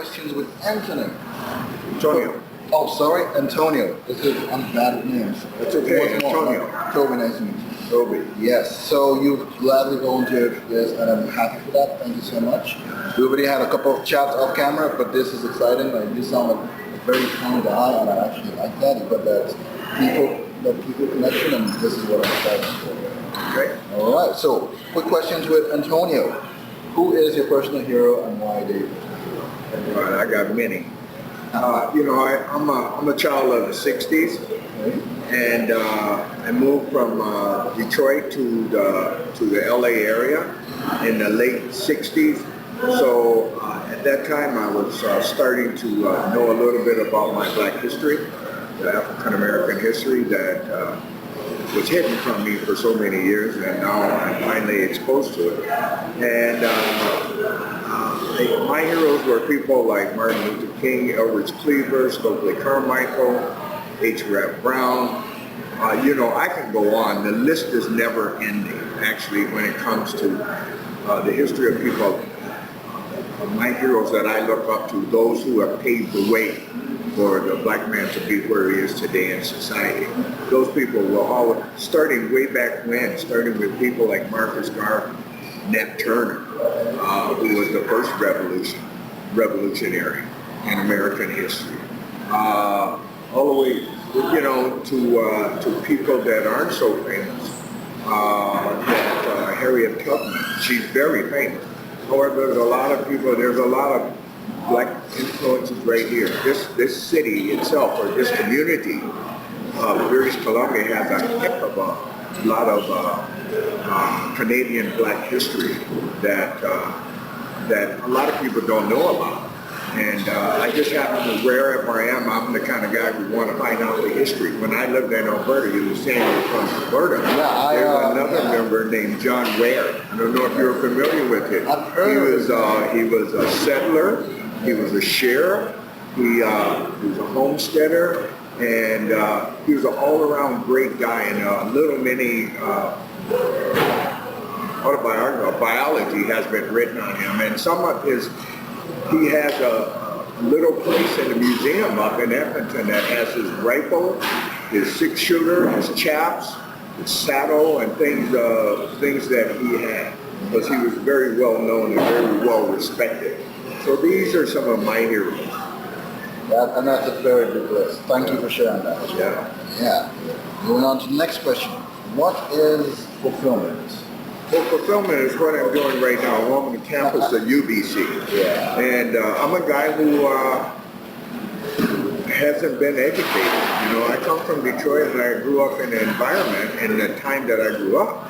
questions with Anthony. Antonio. Oh, sorry, Antonio. I'm bad with names. That's okay, Antonio. Toby, nice to meet you. Toby. Yes, so you've gladly volunteered for this, and I'm happy for that. Thank you so much. We already had a couple of chats off camera, but this is exciting. Like, you sound like a very calm guy, and I actually like that. You've got that people connection, and this is what I'm excited for. Okay. All right, so quick questions with Antonio. Who is your personal hero, and why do you? All right, I got many. I'm a child of the 60s, and I moved from Detroit to the LA area in the late 60s. So at that time I was starting to know a little bit about my Black history, the African American history that was hidden from me for so many years, and now I'm finally exposed to it. And my heroes were people like Martin Luther King, Elbridge Cleaver, Stokely Carmichael, H. Rap Brown. I can go on. The list is never ending, actually, when it comes to the history of people. My heroes that I look up to, those who have paved the way for the Black man to be where he is today in society. Those people were all, starting way back when, starting with people like Marcus Garvey, Nat Turner, who was the first revolutionary in American history. All the way, to people that aren't so famous. Harriet Tubman, she's very famous. However, there's a lot of Black influences right here. This city itself, or this community of British Columbia, has a heck of a lot of Canadian Black history that a lot of people don't know about. And I just happen to, wherever I am, I'm the kind of guy who want to find out the history. When I lived in Alberta, you were saying you're from Alberta. Yeah, there's another member named John Ware. I don't know if you're familiar with him. I've heard he was a settler, he was a sheriff, he was a homesteader, and he was an all-around great guy, and a little mini biology has been written on him, and some of he has a little place in the museum up in Edmonton that has his rifle, his 6-shooter, his chaps, his saddle, and things that he had, because he was very well known and very well respected. So these are some of my heroes. And that's a very big list. Thank you for sharing that. Yeah. Moving on to the next question. What is fulfillment? Well, fulfillment is what I'm doing right now. I'm on the campus at UBC. Yeah. And I'm a guy who hasn't been educated. I come from Detroit, and I grew up in an environment in the time that I grew up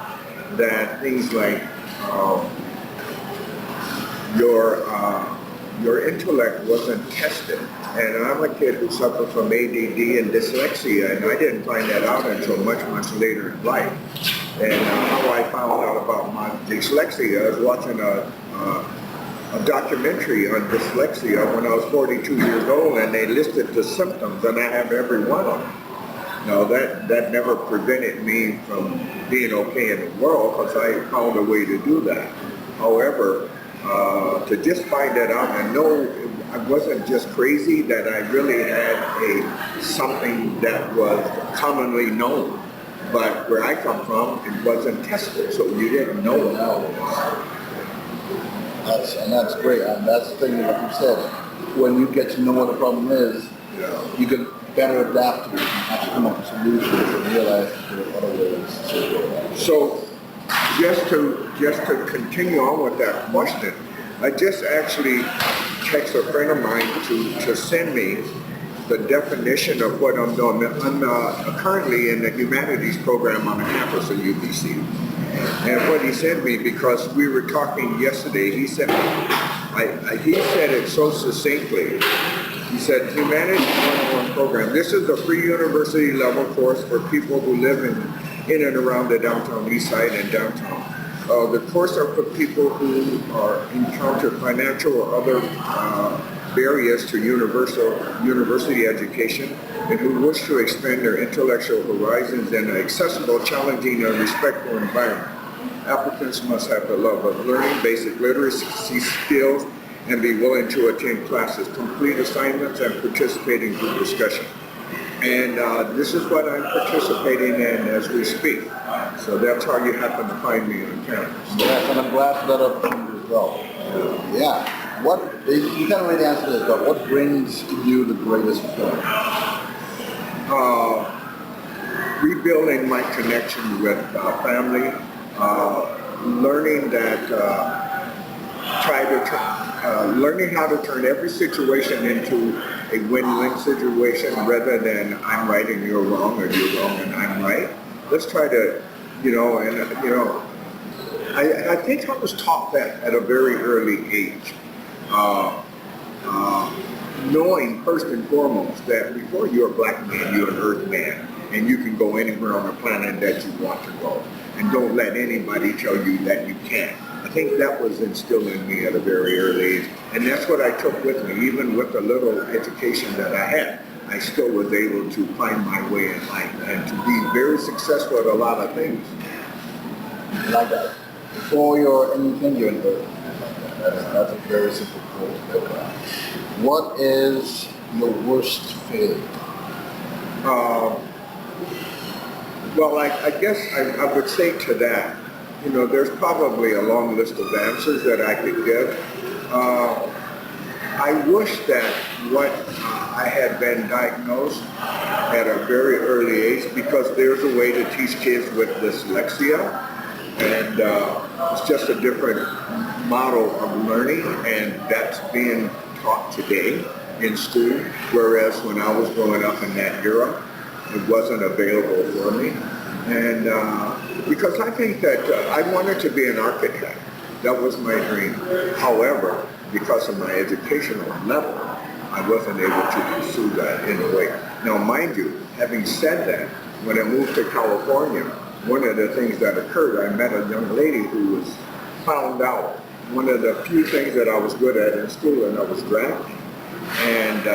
that things like your intellect wasn't tested. And I'm a kid who suffered from ADD and dyslexia, and I didn't find that out until much, much later in life. And how I found out about my dyslexia, I was watching a documentary on dyslexia when I was 42 years old, and they listed the symptoms, and I have every one of them. Now that never prevented me from being okay in the world, because I found a way to do that. However, to just find that out and know I wasn't just crazy, that I really had something that was commonly known. But where I come from, it wasn't tested, so you didn't know it. That's great. And that's the thing that you said. When you get to know what the problem is, you can better adapt to it and actually come up with solutions and realize that there are other ways to do that. So just to continue on with that question, I just actually text a friend of mine to send me the definition of what I'm doing. I'm currently in the humanities program on the campus of UBC. And what he sent me, because we were talking yesterday, he said it so succinctly. He said, Humanities 101 program. This is a free university level course for people who live in and around the downtown east side and downtown. The course are for people who encounter financial or other barriers to university education and who wish to expand their intellectual horizons in an accessible, challenging, and respectful environment. Applicants must have the love of learning, basic literacy skills, and be willing to attend classes, complete assignments, and participate in group discussion. And this is what I'm participating in as we speak. So that's how you happen to find me on campus. Yes, and I'm glad for that opportunity as well. Yeah. You can't really answer this, but what brings you the greatest fulfillment? Rebuilding my connection with family, learning that learning how to turn every situation into a win-win situation rather than I'm right and you're wrong, or you're wrong and I'm right. Let's try to, I think I was taught that at a very early age. Knowing first and foremost that before you're a black man, you're an earth man, and you can go anywhere on the planet that you want to go. And don't let anybody tell you that you can't. I think that was instilled in me at a very early age. And that's what I took with me, even with the little education that I had. I still was able to find my way in life and to be very successful at a lot of things. Like that. Before you're anything, you're an earth. That's a very simple quote. What is your worst failure? Well, I guess I would say to that, there's probably a long list of answers that I could give. I wish that what I had been diagnosed at a very early age, because there's a way to teach kids with dyslexia, and it's just a different model of learning, and that's being taught today in school, whereas when I was growing up in that era, it wasn't available for me. And because I think that I wanted to be an architect. That was my dream. However, because of my educational level, I wasn't able to pursue that in a way. Now, mind you, having said that, when I moved to California, one of the things that occurred, I met a young lady who was found out one of the few things that I was good at in school, and I was drafting. And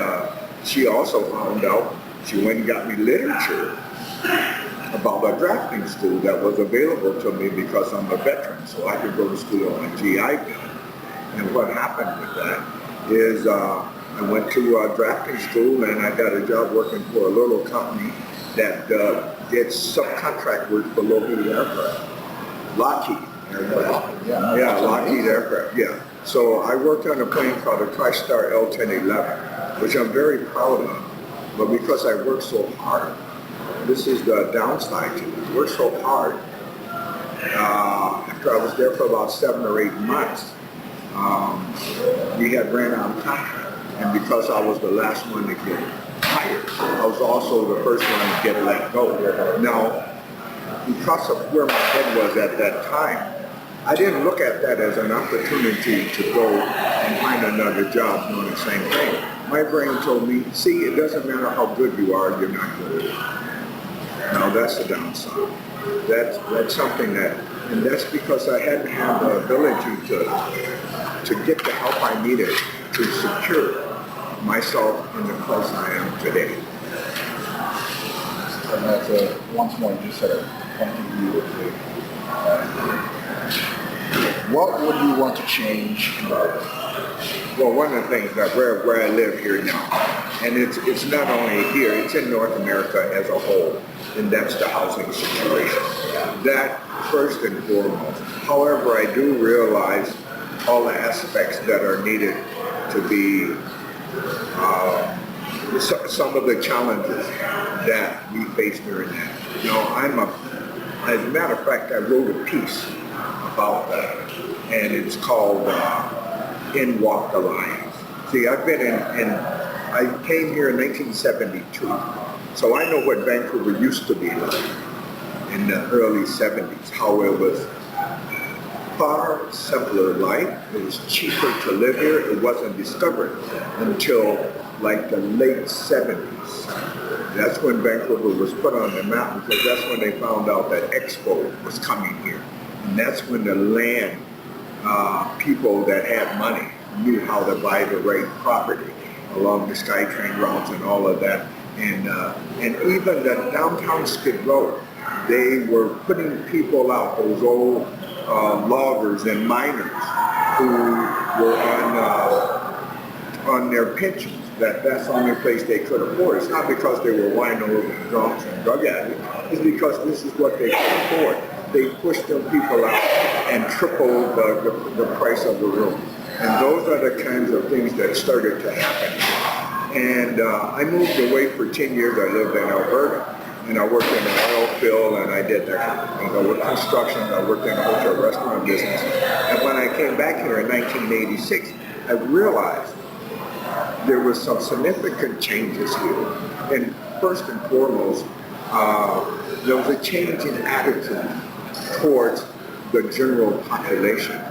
she also found out, she went and got me literature about a drafting school that was available to me because I'm a veteran, so I could go to school on a GI Bill. And what happened with that is I went to drafting school, and I got a job working for a little company that did subcontract work for Lockheed Aircraft. Lockheed Aircraft. Yeah, Lockheed Aircraft, yeah. So I worked on a plane called a TriStar L-1011, which I'm very proud of. But because I worked so hard, this is the downside to it. I worked so hard. After I was there for about 7 or 8 months, we had ran out of contract. And because I was the last one to get hired, I was also the first one to get let go. Now, because of where my head was at that time, I didn't look at that as an opportunity to go and find another job doing the same thing. My brain told me, see, it doesn't matter how good you are, you're not good. Now that's the downside. That's something that, and that's because I hadn't had the ability to get the help I needed to secure myself in the place I am today. And that's once more, you just said a point of view. What would you want to change in life? Well, one of the things that where I live here now, and it's not only here, it's in North America as a whole, and that's the housing situation. That first and foremost. However, I do realize all the aspects that are needed to be some of the challenges that we face during that. As a matter of fact, I wrote a piece about that, and it's called In Walk the Lions. See, I've been I came here in 1972, so I know what Vancouver used to be like in the early 70s, how it was far simpler life. It was cheaper to live here. It wasn't discovered until like the late 70s. That's when Vancouver was put on the map, because that's when they found out that Expo was coming here. And that's when the land people that had money knew how to buy the right property along the SkyTrain routes and all of that. And even the downtown Skid Row, they were putting people out, those old loggers and miners who were on their pensions. That's the only place they could afford. It's not because they were wino drunks and drug addicts. It's because this is what they could afford. They pushed them people out and tripled the price of the room. And those are the kinds of things that started to happen. And I moved away for 10 years. I lived in Alberta. And I worked in the oil field, and I did construction. I worked in the hotel restaurant business. And when I came back here in 1986, I realized there were some significant changes here. And first and foremost, there was a change in attitude towards the general population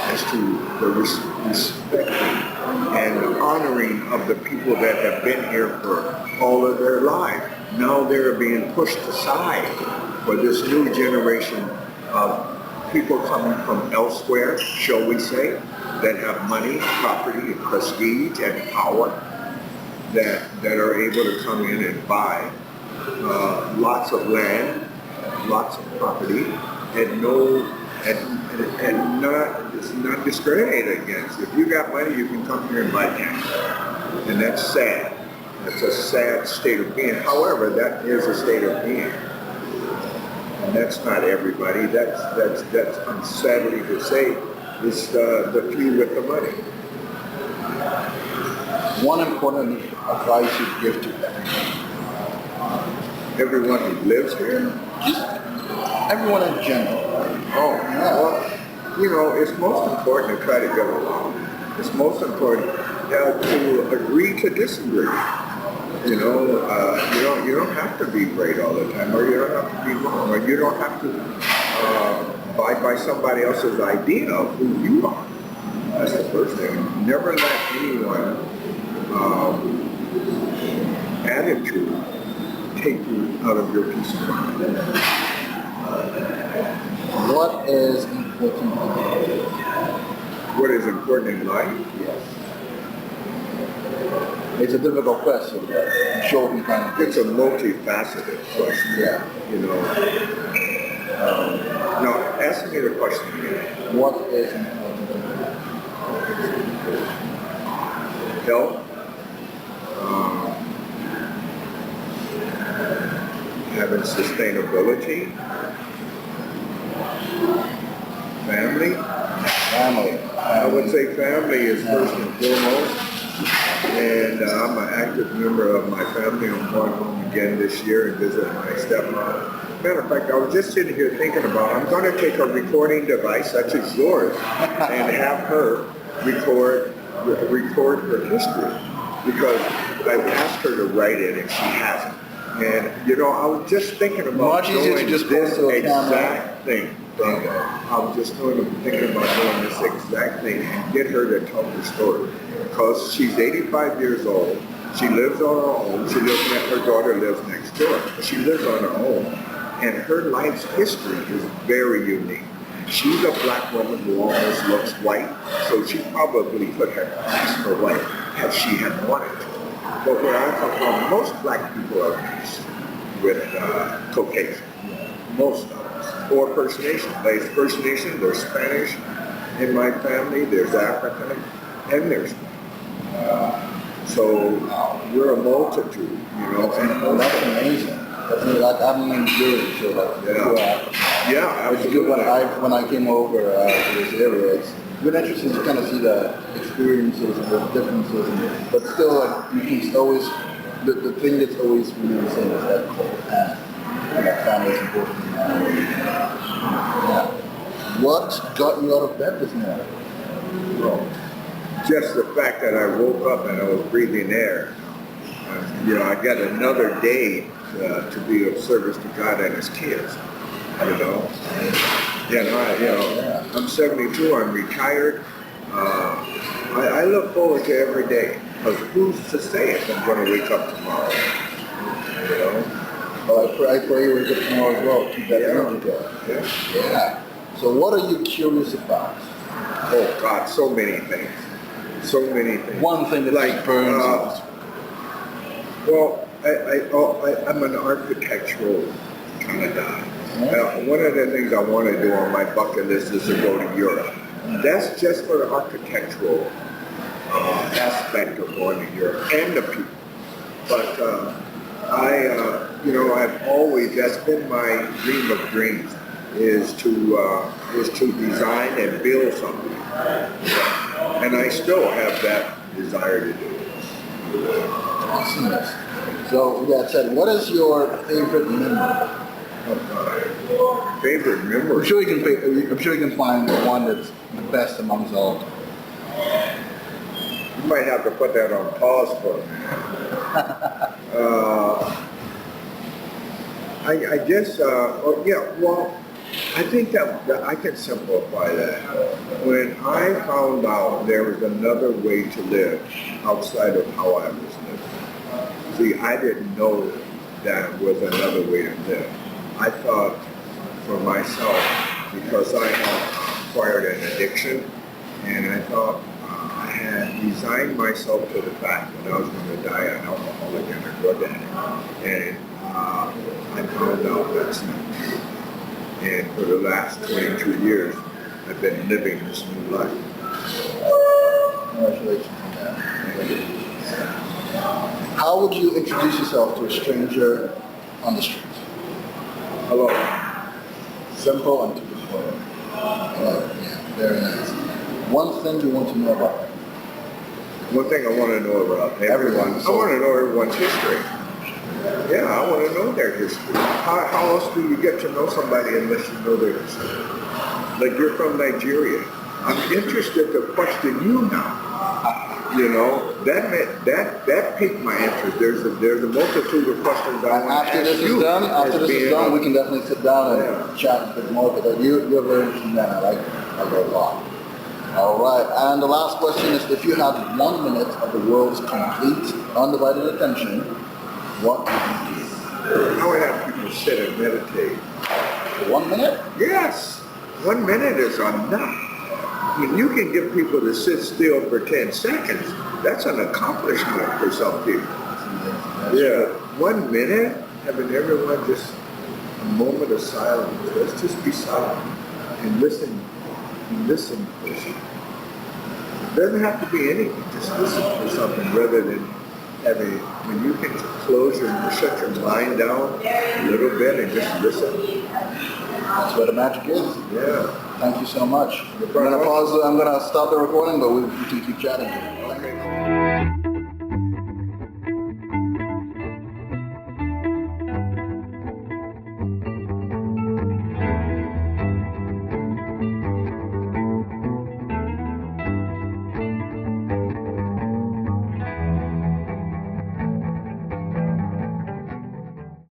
as to the respect and honoring of the people that have been here for all of their lives. Now they're being pushed aside for this new generation of people coming from elsewhere, shall we say, that have money, property, and prestige, and power, that are able to come in and buy lots of land, lots of property, and it's not discriminated against. If you got money, you can come here and buy land, and that's sad. It's a sad state of being. However, that is a state of being. And that's not everybody. That's I'm sadly to say, it's the few with the money. One important advice you give to Everyone who lives here? just everyone in general. Oh, yeah. Well, you know, it's most important to try to get along. It's most important to agree to disagree. You know, you don't have to be right all the time, or you don't have to be wrong, or you don't have to abide by somebody else's idea of who you are. That's the first thing. Never let anyone attitude take you out of your peace of mind. What is important in life? What is important in life? Yes. It's a difficult question, but I'm sure we can. It's a multifaceted question. Yeah. You know. Now, ask me the question again. What is important in life? Health. Having sustainability. Family. Family. I would say family is first and foremost. And I'm an active member of my family. I'm going home again this year and visit my stepmom. Matter of fact, I was just sitting here thinking about, I'm going to take a recording device such as yours and have her record her history, because I've asked her to write it and she hasn't. And you know, I was just thinking about doing this exact thing. I was just thinking about doing this exact thing and get her to tell her story. Because she's 85 years old, she lives on her own, her daughter lives next door, but she lives on her own. And her life's history is very unique. She's a black woman who almost looks white, so she probably could have passed her white if she had wanted to. But where I come from, most black people are mixed with Caucasian, most of us, or First Nation. There's First Nation, there's Spanish in my family, there's African, and there's so we're a multitude, you know. That's amazing. Like I'm Jewish, so yeah, it's good when I came over to this area. It's been interesting to kind of see the experiences and the differences, but still, like you can always the thing that's always remained the same is that cold and that family is important. Yeah. What got you out of bed this morning? Well, just the fact that I woke up and I was breathing air. You know, I got another day to be of service to God and His kids. You know, I'm 72. I'm retired. I look forward to every day, because who's to say if I'm going to wake up tomorrow? You know. Well, I pray you wake up tomorrow as well. Keep that energy going. Yeah. So, what are you curious about? Oh God, so many things. So many things. One thing that like burns. Well, I'm an architectural kind of guy. One of the things I want to do on my bucket list is to go to Europe. That's just for the architectural aspect of going to Europe and the people. But I've always, that's been my dream of dreams, is to design and build something. And I still have that desire to do it. Awesomeness. So with that said, what is your favorite memory? Favorite memory? I'm sure you can find one that's the best amongst all. You might have to put that on pause for a minute. I guess, I think that I can simplify that. When I found out there was another way to live outside of how I was living. See, I didn't know that was another way to live. I thought for myself, because I had acquired an addiction, and I thought I had resigned myself to the fact that I was going to die an alcoholic and a drug addict. And I found out that's not true. And for the last 22 years, I've been living this new life. Congratulations on that. How would you introduce yourself to a stranger on the street? Hello. Simple and to the point. Yeah, very nice. One thing you want to know about them? One thing I want to know about everyone, I want to know everyone's history. Yeah, I want to know their history. How else do you get to know somebody unless you know their history? Like you're from Nigeria. I'm interested to question you now. You know, that piqued my interest. There's a multitude of questions I want to ask you. After this is done, we can definitely sit down and chat a bit more, because you're very interesting man. I like a lot. All right, and the last question is, if you had 1 minute of the world's complete, undivided attention, what would you do? I would have people sit and meditate. 1 minute? Yes, 1 minute is enough. When you can get people to sit still for 10 seconds, that's an accomplishment for some people. Yeah, 1 minute, having everyone just a moment of silence. Let's just be silent and listen for something. It doesn't have to be anything, just listen for something rather than having, when you can shut your mind down a little bit and just listen. That's where the magic is. Yeah. Thank you so much. I'm gonna stop the recording, but we can keep chatting.